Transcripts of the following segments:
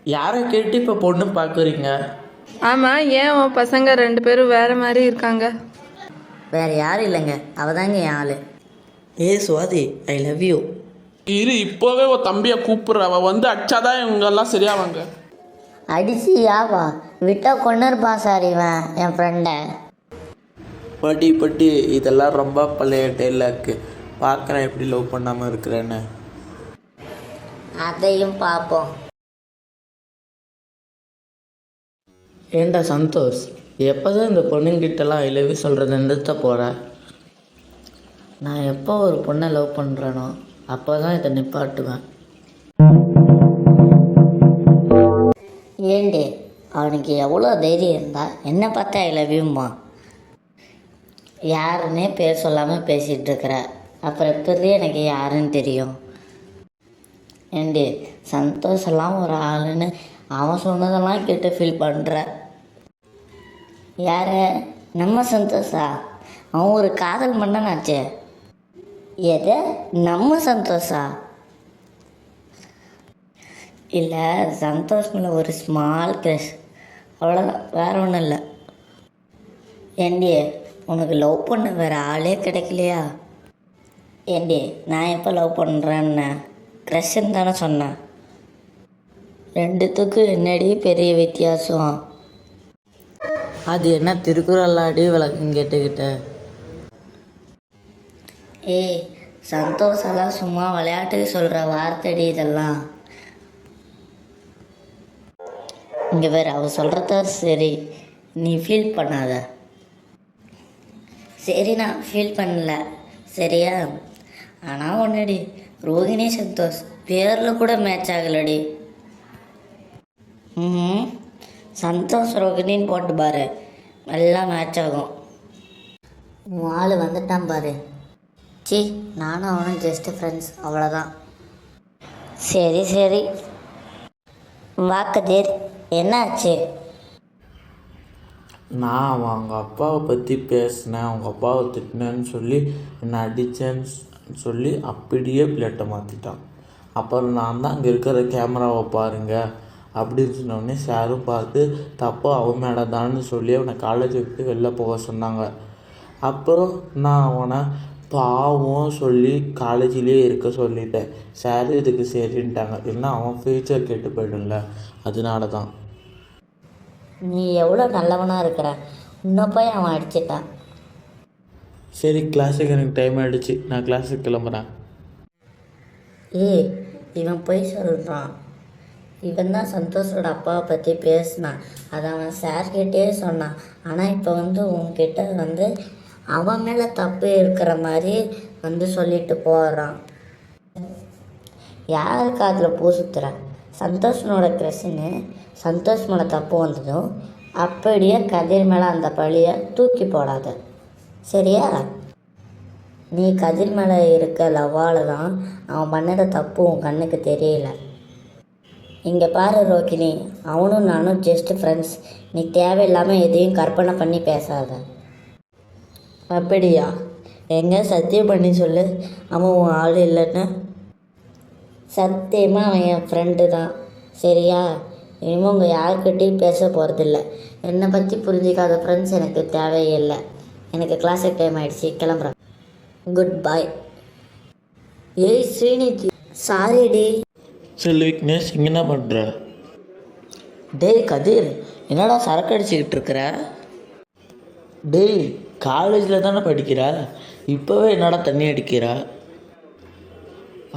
யாரை கேட்டு இப்போ பொண்ணு பார்க்குறீங்க? ஆமாம், ஏன் உன் பசங்க 2 பேரும் வேறு மாதிரி இருக்காங்க? வேறு யாரும் இல்லைங்க, அவள் தாங்க என் ஆள். Swathi, I love you. இரு, இப்போவே ஒரு தம்பியை கூப்பிட்ற. அவள் வந்து அடிச்சாதான் இவங்கெல்லாம் சரியாவாங்க. அடிச்சு யாவா விட்டா கொண்டுருப்பா சார் இவன் என் ஃப்ரெண்டை. பட்டி இதெல்லாம் ரொம்ப பழைய டைலாக்கு. பார்க்குறேன் எப்படி லவ் பண்ணாமல் இருக்கிறேன்னு. அதையும் பார்ப்போம். ஏண்டா சந்தோஷ், எப்போ தான் இந்த பொண்ணுங்கிட்டலாம் ஐ லவ் யூ சொல்கிறத நிறுத்த போகிற? நான் எப்போ ஒரு பொண்ணை லவ் பண்ணுறேனோ அப்போ தான் இதை நிப்பாட்டுவேன். ஏண்டி, அவனுக்கு எவ்வளோ தைரியம் இருந்தா என்னை பார்த்தா ஐ லவ் யூம்மா? யாருன்னே பேர் சொல்லாமல் பேசிகிட்டு இருக்கிற, அப்புறம் எப்படி எனக்கு யாருன்னு தெரியும்? ஏண்டி, சந்தோஷெல்லாம் ஒரு ஆளுன்னு அவன் சொன்னதெல்லாம் கேட்டு ஃபீல் பண்ணுற. யார? நம்ம சந்தோஷா? அவன் ஒரு காதல் மன்னனாச்சே. எதை? நம்ம சந்தோஷா? இல்லை, சந்தோஷ் மேலே ஒரு ஸ்மால் க்ரஷ், அவ்வளோதான், வேற ஒன்றும் இல்லை. ஏண்டி, உனக்கு லவ் பண்ண வேறு ஆளே கிடைக்கலையா? ஏண்டி, நான் எப்போ லவ் பண்ணுறேன்னு க்ரஷ்ன்னு தானே சொன்னேன். ரெண்டுத்துக்கும் என்னடி பெரிய வித்தியாசம்? அது என்ன திருக்குறளாடி விளக்கம் கேட்டுக்கிட்ட? ஏய், சந்தோஷெல்லாம் சும்மா விளையாட்டுக்கு சொல்கிற வார்த்தைடி இதெல்லாம். இங்கே வேறு அவள் சொல்கிறத சரி, நீ ஃபீல் பண்ணாத. சரி, நான் ஃபீல் பண்ணல, சரியா? ஆனால் ஒன்றுடி, ரோகிணி சந்தோஷ் பேரில் கூட மேட்ச் ஆகலடி. சந்தோஷ் ரோகிணின்னு போட்டு பாரு, நல்லா மேட்ச் ஆகும். உன் ஆள் வந்துட்டான் பாரு. சி, நானும் அவனும் ஜஸ்ட்டு ஃப்ரெண்ட்ஸ், அவ்வளோதான். சரி சரி, வாக்கதீர், என்னாச்சு? நான் அவங்க அப்பாவை பற்றி பேசினேன், அவங்க அப்பாவை திட்டினேன்னு சொல்லி என்னை அடித்தேன்னு சொல்லி அப்படியே பிளேட்டை மாற்றிட்டான். அப்புறம் நான் தான் அங்கே இருக்கிற கேமராவை பாருங்கள் அப்படின்னு சொன்னோடனே சாரும் பார்த்து தப்பு அவன் மேலே தான்னு சொல்லி அவனை காலேஜ் விட்டு வெளில போக சொன்னாங்க. அப்புறம் நான் அவனை பாவம் சொல்லி காலேஜிலே இருக்க சொல்லிட்டேன். சார் இதுக்கு சரின்ட்டாங்க, இல்லைன்னா அவன் ஃப்யூச்சர் கெட்டு போய்டும்ல, அதனால தான். நீ எவ்வளோ நல்லவனாக இருக்கிற, இன்னும் போய் அவன் அடிச்சிட்டான். சரி, கிளாஸுக்கு எனக்கு டைம் ஆகிடுச்சு, நான் கிளாஸுக்கு கிளம்புறேன். ஏய், இவன் போய் சொல்கிறான். இவன் தான் சந்தோஷோட அப்பாவை பற்றி பேசினான், அதை அவன் சார்கிட்டே சொன்னான். ஆனால் இப்போ வந்து உன்கிட்ட வந்து அவன் மேலே தப்பு இருக்கிற மாதிரி வந்து சொல்லிட்டு போகிறான். யாருக்கு அதில் பூ சுற்றுறான்? சந்தோஷனோட க்ரஷ்ன்னு சந்தோஷ் மேலே தப்பு வந்ததும் அப்படியே கதிர் மேலே அந்த பழியை தூக்கி போடாத, சரியா? நீ கதிர் மேலே இருக்க லவ்வால் தான் அவன் பண்ணத தப்பு உன் கண்ணுக்கு தெரியல. இங்கே பாரு ரோகிணி, அவனும் நானும் ஜஸ்ட் ஃப்ரெண்ட்ஸ். நீ தேவையில்லாமல் எதையும் கற்பனை பண்ணி பேசாத. அப்படியா? எங்கே சத்தியம் பண்ணி சொல்லு, அவன் உன் ஆள் இல்லைன்னு. சத்தியமாக அவன் என் ஃப்ரெண்டு தான், சரியா? இனிமேல் உங்கள் யாருக்கிட்டையும் பேச போகிறதில்ல. என்னை பற்றி புரிஞ்சிக்காத ஃப்ரெண்ட்ஸ் எனக்கு தேவையில்லை. எனக்கு கிளாஸுக்கு டைம் ஆகிடுச்சி, கிளம்புறேன். குட் பாய். ஏய் ஸ்ரீநிதி, சாரிடி. சொல்லு விக்னேஷ், இங்கே என்ன பண்ணுற? டேய் கதிர், என்னடா சரக்கு அடிச்சுக்கிட்டு இருக்கிற? டேய், காலேஜில் தானே படிக்கிற, இப்போவே என்னடா தண்ணி அடிக்கிற?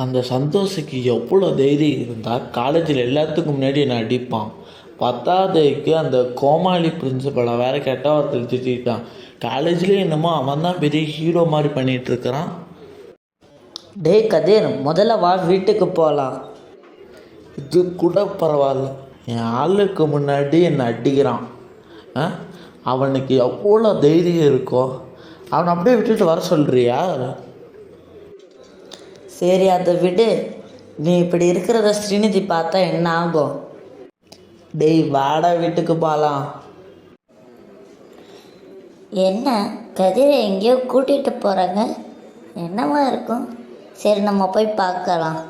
அந்த சந்தோஷுக்கு எவ்வளோ தைரியம் இருந்தால் காலேஜில் எல்லாத்துக்கும் முன்னாடி என்னை அடிப்பான். பத்தாவதுக்கு அந்த கோமாளி பிரின்சிபலை வேறு கெட்ட வார்த்தையில் திட்டான். காலேஜ்லேயும் என்னமோ அவன் தான் பெரிய ஹீரோ மாதிரி பண்ணிகிட்ருக்கிறான். டேய் கதிர், முதல்ல வா, வீட்டுக்கு போகலாம். இது கூட பரவாயில்ல, என் ஆளுக்கு முன்னாடி என்னை அடிக்கிறான். அவனுக்கு எவ்வளோ தைரியம் இருக்கோ, அவனை அப்படியே விட்டுட்டு வர சொல்கிறியா? சரி, அதை விடு. நீ இப்படி இருக்கிறத ஸ்ரீநிதி பார்த்தா என்ன ஆகும்? டேய் வாடா, வீட்டுக்கு போகலாம். என்ன கதிரை எங்கேயோ கூட்டிகிட்டு போகிறாங்க, என்னவா இருக்கும்? சரி, நம்ம போய் பார்க்கலாம்.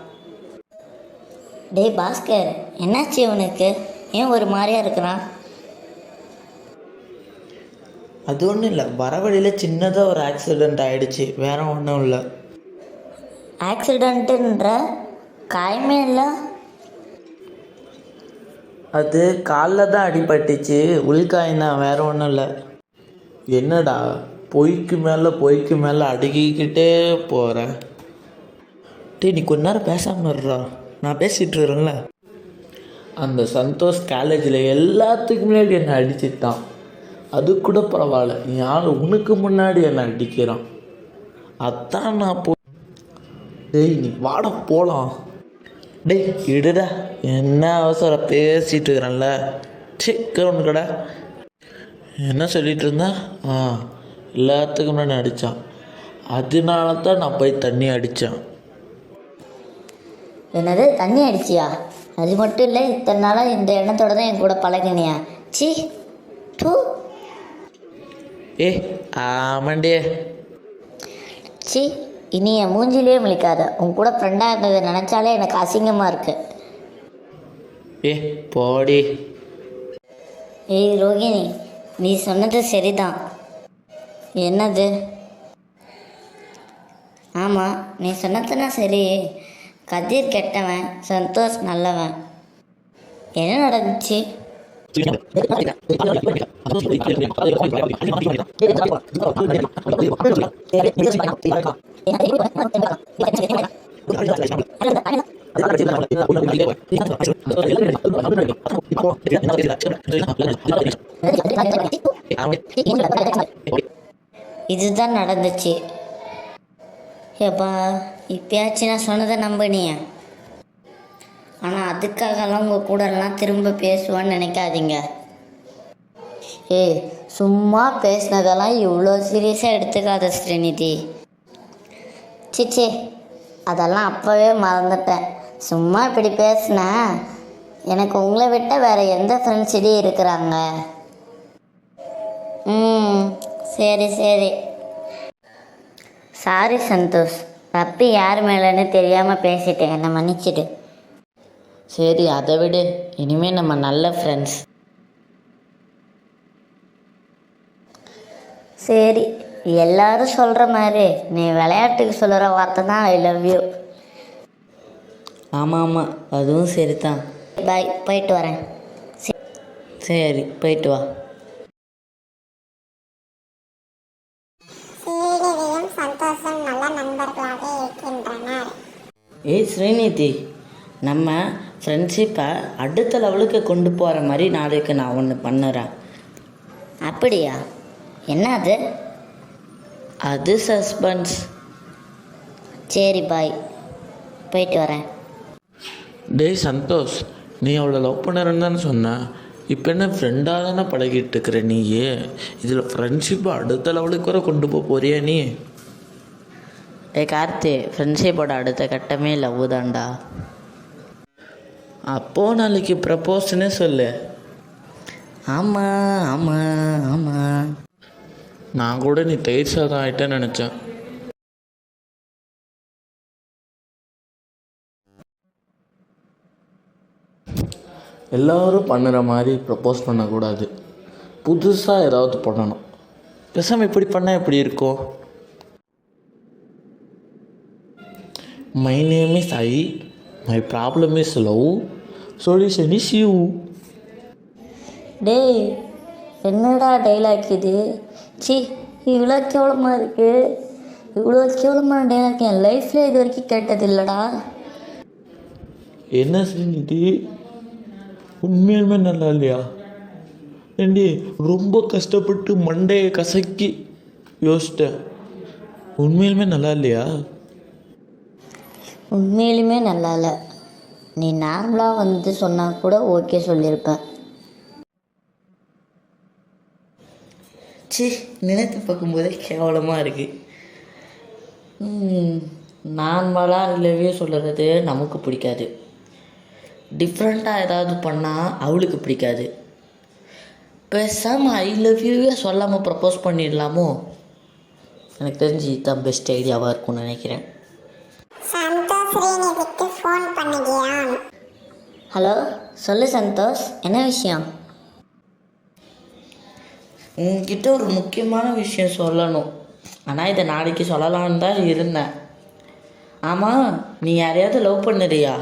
டேய் பாஸ்கர், என்னாச்சு இவனுக்கு? ஏன் ஒரு மாதிரியா இருக்கிறான்? அது ஒன்றும் இல்லை, வர வழியில் சின்னதாக ஒரு ஆக்சிடெண்ட் ஆகிடுச்சு, வேற ஒன்றும் இல்லை. ஆக்சிடெண்ட்டுன்ற காயமே இல்லை? அது காலில் தான் அடிபட்டுச்சு, உள்காயந்தான், வேற ஒன்றும் இல்லை. என்னடா பொய்க்கு மேலே அடுக்கிக்கிட்டே போகிறேன். டேய், நீ கொஞ்ச நேரம் பேசாமல் இருடா, நான் பேசிகிட்டு இருக்கிறேன்ல. அந்த சந்தோஷ் காலேஜில் எல்லாத்துக்கு முன்னாடி என்னை அடிச்சிட்டான். அது கூட பரவாயில்ல, நீ ஆள் உனக்கு முன்னாடி என்னை அடிக்கிறான். அதான் நான் டேய் நீ வாட போகலாம். டேய் இடுடா, என்ன அவசரம், பேசிகிட்டு இருக்கிறேன்ல. ஒன்று கடை என்ன சொல்லிகிட்டு இருந்தேன்? எல்லாத்துக்கும் முன்னாடி அடித்தான், அதனால தான் நான் போய் தண்ணி அடித்தேன். என்னது, தண்ணி அடிச்சியா? அது மட்டும் இல்லை, இத்தனை நாளாக இந்த எண்ணத்தோட தான் என் கூட பழகினியா? சி டூ. ஆமாண்டே. சி, இனி என் மூஞ்சிலே முழிக்காத. உன் கூட ஃப்ரெண்டாக இருந்ததை நினச்சாலே எனக்கு அசிங்கமாக இருக்கு. போடி. ஏய் ரோகிணி, நீ சொன்னது சரிதான். என்னது? ஆமாம், நீ சொன்னதுன்னா சரி. கதிர் கெட்டவன், சந்தோஷ் நல்லவன். என்ன நடந்துச்சு? இதுதான் நடந்துச்சு. ஏப்பா, இப்பயாச்சும் நான் சொன்னதை நம்பினியா? ஆனால் அதுக்காகலாம் உங்கள் கூடலாம் திரும்ப பேசுவான்னு நினைக்காதீங்க. சும்மா பேசினதெல்லாம் இவ்வளோ சீரியஸாக எடுத்துக்காத ஸ்ரீநிதி. சிச்சே, அதெல்லாம் அப்போவே மறந்துட்டேன். சும்மா இப்படி பேசினேன். எனக்கு உங்களை விட்ட வேறு எந்த ஃப்ரெண்ட்ஸ் இடையே இருக்கிறாங்க? சரி சரி. சாரி சந்தோஷ், தப்பி யார் மேலேன்னு தெரியாமல் பேசிட்டேன், என்னை மன்னிச்சிடு. சரி, அதை விடு. இனிமேல் நம்ம நல்ல ஃப்ரெண்ட்ஸ். சரி, எல்லாரும் சொல்கிற மாதிரி நீ விளையாட்டுக்கு சொல்கிற வார்த்தை தான் ஐ லவ் யூ. ஆமாம் ஆமாம், அதுவும் சரி தான். பாய், போயிட்டு வரேன். சரி, போயிட்டு வா. ஸ்ரீநிதியும் சந்தோஷம் நல்ல நண்பர்களாக இருக்கின்றனர். ஏய் ஸ்ரீநிதி, நம்ம ஃப்ரெண்ட்ஷிப்பை அடுத்த லெவலுக்கு கொண்டு போகிற மாதிரி நாளைக்கு நான் ஒன்று பண்ணுறேன். அப்படியா? என்ன அது? அது சஸ்பென்ஸ். சரி பாய், போயிட்டு வரேன். டேய் சந்தோஷ், நீ அவளை லவ் பண்ணுறேன்னு தானே சொன்ன. இப்போ என்ன ஃப்ரெண்டாக தானே பழகிட்டு இருக்கிற நீயே. இதில் ஃப்ரெண்ட்ஷிப்பை அடுத்த லெவலுக்கு வர கொண்டு போறியா நீ? கார்த்தி, ஃப்ரெண்ட்ஷிப்போட அடுத்த கட்டமே லவ் தான்டா. அப்போது நாளைக்கு ப்ரப்போஸ்ன்னு சொல்லு. ஆமாம் ஆமாம் ஆமாம். நான் கூட நீ தயிர் சாதம் ஆகிட்டேன்னு நினச்சேன். எல்லோரும் பண்ணுற மாதிரி ப்ரப்போஸ் பண்ணக்கூடாது, புதுசாக ஏதாவது பண்ணணும். பேசாமல் இப்படி பண்ணால் எப்படி இருக்கும்? My name is I, my problem is love, solution is you. டேய், என்னடா டைலாக் இது? சி, இவ்வளோ கேவலமாக இருக்குது. இவ்வளோ கேவலமான டைலாக் என் லைஃப்பில் இது வரைக்கும் கேட்டதில்லடா. என்ன ஸ்ரீநிதி, உண்மையுமே நல்லா இல்லையா? ஏண்டி ரொம்ப கஷ்டப்பட்டு மண்டையை கசக்கி யோசிச்சிட்டேன், உண்மையிலுமே நல்லா இல்லையா? உண்மையிலுமே நல்லா இல்லை. நீ நார்மலாக வந்து சொன்னால் கூட ஓகே சொல்லியிருப்பேன். சி, நினைத்து பார்க்கும்போதே கேவலமாக இருக்குது. நார்மலாக லவ்வே சொல்கிறது நமக்கு பிடிக்காது. டிஃப்ரெண்ட்டாக ஏதாவது பண்ணால் அவளுக்கு பிடிக்காது. பேசாமல் ஐ லவ் யூவே சொல்லாமல் ப்ரப்போஸ் பண்ணிடலாமோ? எனக்கு தெரிஞ்சு இதுதான் பெஸ்ட் ஐடியாவாக இருக்கும்னு நினைக்கிறேன். சந்தோஷ் ஸ்ரீநிதிக்கு ஃபோன் பண்ணுகிறான். ஹலோ, சொல்லு சந்தோஷ், என்ன விஷயம்? உங்ககிட்ட ஒரு முக்கியமான விஷயம் சொல்லணும். ஆனால் இதை நாளைக்கு சொல்லலான்னு தான் இருந்தேன். ஆமாம், நீ யாரையாவது லவ் பண்ணுறியா?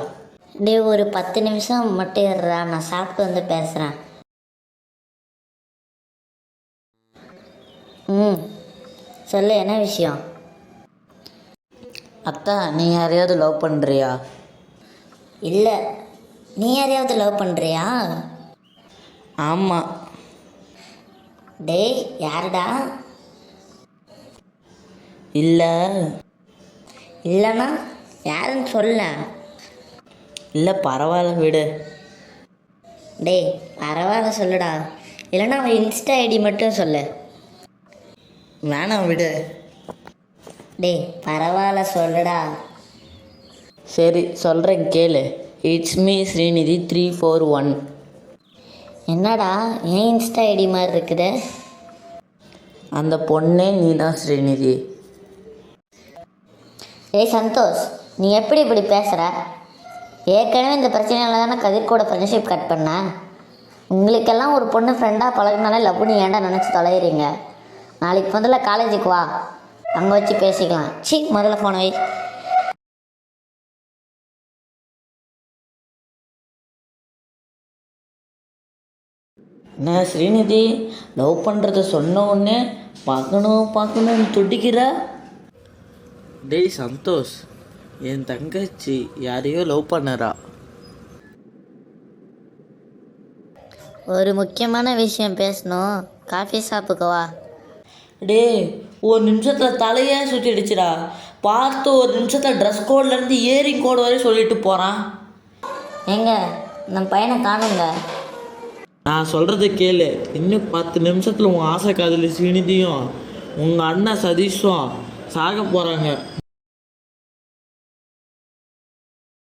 டே, ஒரு 10 நிமிஷம் மட்டும் இருடா, நான் சாப்பிட்டு வந்து பேசுகிறேன். சொல்லு, என்ன விஷயம்? அத்தா, நீ யாரையாவது லவ் பண்ணுறியா? இல்லை, நீ யாரையாவது லவ் பண்ணுறியா? ஆமாம். டேய், யாருடா? இல்லை. இல்லைண்ணா யாருன்னு சொல்ல. இல்லை, பரவாயில்ல விடு. டேய், பரவாயில்ல சொல்லுடா. இல்லைன்னா அவன் இன்ஸ்டா ஐடி மட்டும் சொல்லு. வேணாம் விடு. டேய், பரவாயில்ல சொல்லுடா. சரி சொல்கிறேன் கேளு. It's me Srinidhi 341. என்னடா ஏன் இன்ஸ்டா ஐடி மாதிரி இருக்குது? அந்த பொண்ணே நீ தான் ஸ்ரீநிதி. டேய் சந்தோஷ், நீ எப்படி இப்படி பேசுகிற? ஏற்கனவே இந்த பிரச்சனையால தானே கதிர் கூட ஃப்ரெண்ட்ஷிப் கட் பண்ண. உங்களுக்கெல்லாம் ஒரு பொண்ணு ஃப்ரெண்டாக பழகினாலே லவ்னு ஏன்டா நினச்சி தொலைகிறீங்க? நாளைக்கு முதல்ல காலேஜுக்கு வா, அங்கே வச்சு பேசிக்கலாம். முதல்ல ஃபோனை வை. என்ன ஸ்ரீநிதி, லவ் பண்ணுறத சொன்ன உடனே பார்க்கணும்னு துடிக்கிற? டேய் சந்தோஷ், என் தங்கச்சி யாரையோ லவ் பண்ணறா. ஒரு முக்கியமான விஷயம் பேசணும், காஃபி ஷாப்புக்கு வா. டேய், ஒரு நிமிஷத்தில் தலையே சுற்றிடுச்சுடா. பார்த்து ஒரு நிமிஷத்தில் ட்ரெஸ் கோட்லேருந்து இயரிங் கோடு வரை சொல்லிட்டு போகிறான். எங்க நம்ம பையனை காணுங்க. நான் சொல்கிறத கேளு. இன்னும் 10 நிமிஷத்தில் உன் ஆசை காதலி ஸ்ரீநிதியும் உங்கள் அண்ணன் சதீஷும் சாக போகிறாங்க.